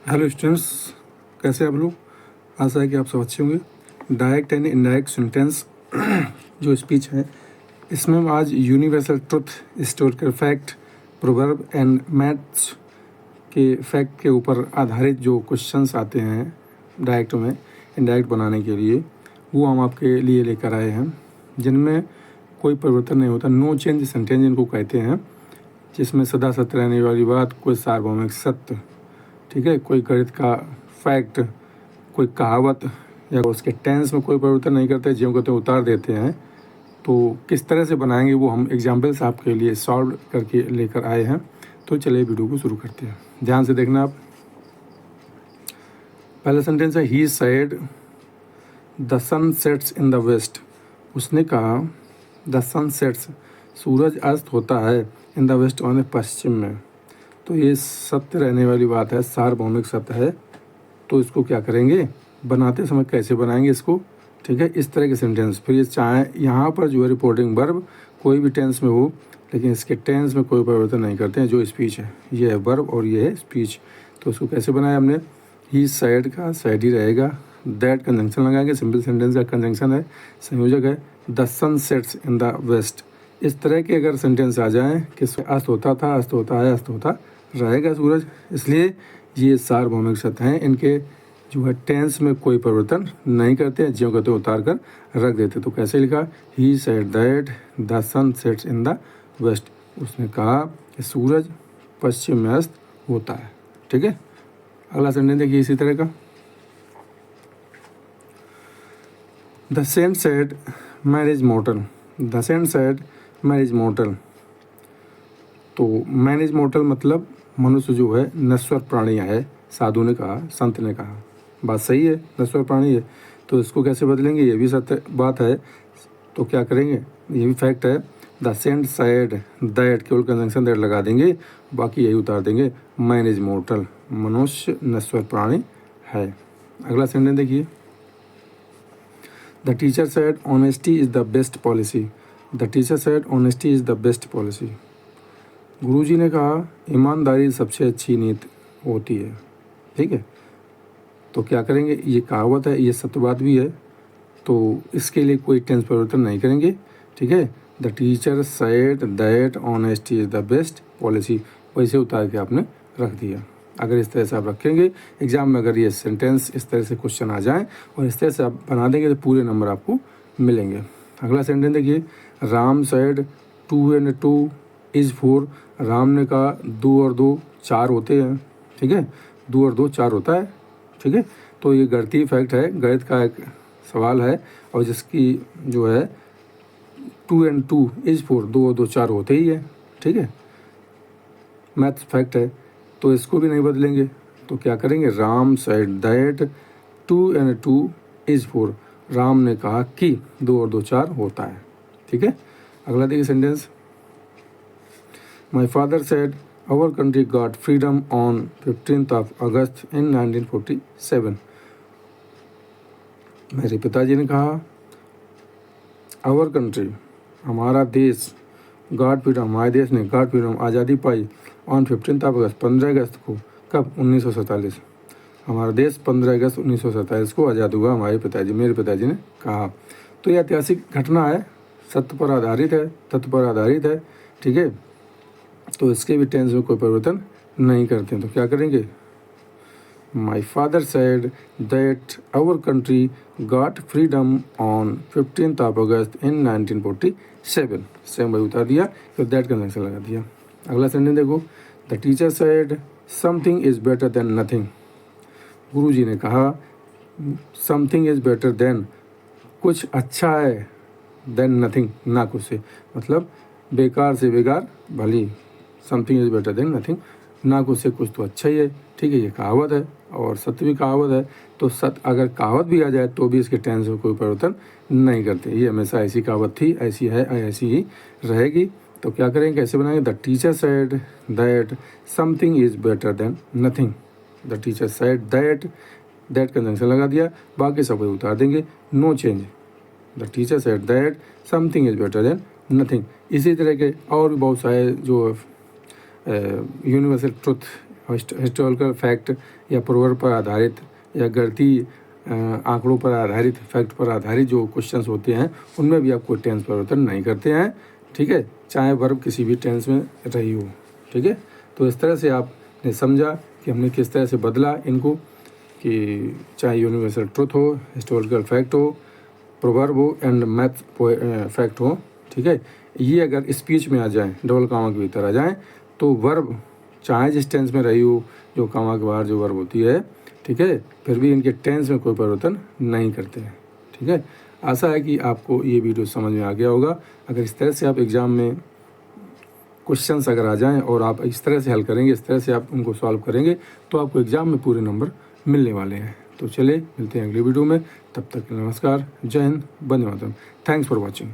Hello students, कैसे आप लोग। आशा है कि आप सब अच्छे होंगे। डायरेक्ट एंड इनडायरेक्ट सेंटेंस जो स्पीच है, इसमें हम आज universal truth, historical fact, proverb and maths के फैक्ट के ऊपर आधारित जो क्वेश्चंस आते हैं डायरेक्ट में इनडायरेक्ट बनाने के लिए, वो हम आपके लिए लेकर आए हैं, जिनमें कोई परिवर्तन नहीं होता। नो चेंज सेंटेंस इनको कहते हैं, जिसमें सदा सत्य रहने वाली बात, कोई सार्वभौमिक सत्य, ठीक है, कोई गणित का फैक्ट, कोई कहावत या उसके टेंस में कोई परिवर्तन नहीं करते, ज्यों कहते उतार देते हैं। तो किस तरह से बनाएंगे वो हम एग्जाम्पल्स आपके लिए सॉल्व करके लेकर आए हैं। तो चलिए वीडियो को शुरू करते हैं, ध्यान से देखना आप। पहला सेंटेंस है he said the sun sets in the west. उसने कहा द सन सेट्स, सूरज अस्त होता है, इन द वेस्ट यानी पश्चिम में। तो ये सत्य रहने वाली बात है, सार्वभौमिक सत्य है। तो इसको क्या करेंगे, बनाते समय कैसे बनाएंगे इसको, ठीक है, इस तरह के सेंटेंस। फिर ये चाहे यहाँ पर जो है रिपोर्टिंग वर्ब कोई भी टेंस में हो, लेकिन इसके टेंस में कोई परिवर्तन नहीं करते हैं। जो स्पीच है ये है वर्ब और ये है स्पीच। तो इसको कैसे बनाया हमने, ही सैड का सैड ही रहेगा, दैट कंजंक्शन लगाएंगे, सिंपल सेंटेंस का कंजंक्शन है, संयोजक है, the sun sets in the west. इस तरह के अगर सेंटेंस आ जाएं कि अस्त होता था, अस्त होता है, अस्त होता रहेगा सूरज, इसलिए ये सार्वभौमिक सत्य हैं। इनके जो है टेंस में कोई परिवर्तन नहीं करते हैं, ज्यों कहते उतार कर रख देते। तो कैसे लिखा, he said that the sun sets in the west. उसने कहा कि सूरज पश्चिम में अस्त होता है, ठीक है। अगला सेंटेंस देखिए इसी तरह का, the saint said man is mortal. The saint said man is mortal. तो मैरिज मोटल मतलब मनुष्य जो है नश्वर प्राणी है, साधु ने कहा, संत ने कहा, बात सही है, नश्वर प्राणी है। तो इसको कैसे बदलेंगे, ये भी सत्य बात है। तो क्या करेंगे, ये भी फैक्ट है, द सेंट साइड दैट, केवल कंजंक्शन दैट लगा देंगे, बाकी यही उतार देंगे, मैन इज मोर्टल, मनुष्य नश्वर प्राणी है। अगला सेंटेंस देखिए, the teacher said honesty is the best policy. The teacher said honesty is the best policy. गुरुजी ने कहा ईमानदारी सबसे अच्छी नीति होती है, ठीक है। तो क्या करेंगे, ये कहावत है, ये सत्यवाद भी है, तो इसके लिए कोई टेंस परिवर्तन नहीं करेंगे, ठीक है। The teacher said that honesty is the best policy, वैसे उतार के आपने रख दिया। अगर इस तरह से आप रखेंगे एग्जाम में, अगर ये सेंटेंस इस तरह से क्वेश्चन आ जाए और इस तरह से आप बना देंगे तो पूरे नंबर आपको मिलेंगे। अगला सेंटेंस देखिए, Ram said 2 and 2 is 4। Ram ने कहा 2 और 2 4 होते हैं, ठीक है, 2 और 2 4 होता है, ठीक है। तो ये गणितीय फैक्ट है, गणित का एक सवाल है, और जिसकी जो है 2 and 2 इज़ 4, 2 और 2 4 होते ही है, ठीक है, मैथ फैक्ट है। तो इसको भी नहीं बदलेंगे। तो क्या करेंगे, Ram said that 2 and 2 is 4। Ram ने कहा कि 2 और 2 4 होता है, ठीक है। अगला देखिए sentence, my father said our country got freedom on 15th of August in 1947। मेरे पिताजी ने कहा आवर कंट्री, हमारा देश, गॉड फ्रीडम, हमारे देश ने गॉड फ्रीडम, आज़ादी पाई, ऑन 15th of August, 15 अगस्त को, कब, 1947। हमारा देश 15 अगस्त 1947 को आज़ाद हुआ, हमारे पिताजी, मेरे पिताजी ने कहा। तो ये ऐतिहासिक घटना है, सत्य पर आधारित है, तथ्य पर आधारित है, ठीक है। तो इसके भी टेंस में कोई परिवर्तन नहीं करते हैं। तो क्या करेंगे, my father said that our country got freedom on 15th of August in 1947। Same वही उतार दिया, फिर दैट कंजंक्शन लगा दिया। अगला सेंटेंस देखो, the teacher said something is better than nothing. गुरु जी ने कहा समथिंग इज़ बेटर देन, कुछ अच्छा है, देन नथिंग, ना कुछ से, मतलब बेकार से बेकार भली, something is better than nothing, ना कुछ से कुछ तो अच्छा ही है, ठीक है। ये कहावत है और सत्य भी कहावत है। तो सत्य अगर कहावत भी आ जाए तो भी इसके टेंस में कोई परिवर्तन नहीं करते, ये हमेशा ऐसी कहावत थी, ऐसी है, ऐसी ही रहेगी। तो क्या करेंगे, कैसे बनाएंगे, the teacher said that something is better than nothing. The teacher said that conjunction लगा दिया, बाकी सब उतार देंगे, no change. The teacher said that something is better than nothing. इसी तरह के और भी बहुत सारे जो यूनिवर्सल ट्रुथ हिस्टोरिकल फैक्ट या प्रोवर्ब पर आधारित या गणितीय आंकड़ों पर आधारित, फैक्ट पर आधारित जो क्वेश्चंस होते हैं उनमें भी आप कोई टेंस परिवर्तन नहीं करते हैं, ठीक है, चाहे वर्ब किसी भी टेंस में रही हो, ठीक है। तो इस तरह से आपने समझा कि हमने किस तरह से बदला इनको, कि चाहे यूनिवर्सल ट्रुथ हो, हिस्टोरिकल फैक्ट हो, प्रोवर्ब हो एंड मैथ फैक्ट हो, ठीक है। ये अगर स्पीच में आ जाए, डबल कामा के भीतर आ जाए, तो वर्ब चाहे जिस टेंस में रही हो, जो कामा के बाहर जो वर्ब होती है, ठीक है, फिर भी इनके टेंस में कोई परिवर्तन नहीं करते हैं, ठीक है। आशा है कि आपको ये वीडियो समझ में आ गया होगा। अगर इस तरह से आप एग्ज़ाम में क्वेश्चंस अगर आ जाएं और आप इस तरह से हल करेंगे, इस तरह से आप उनको सॉल्व करेंगे, तो आपको एग्ज़ाम में पूरे नंबर मिलने वाले हैं। तो चलिए मिलते हैं अगली वीडियो में, तब तक नमस्कार, जय हिंद, वंदे मातरम। Thanks for watching.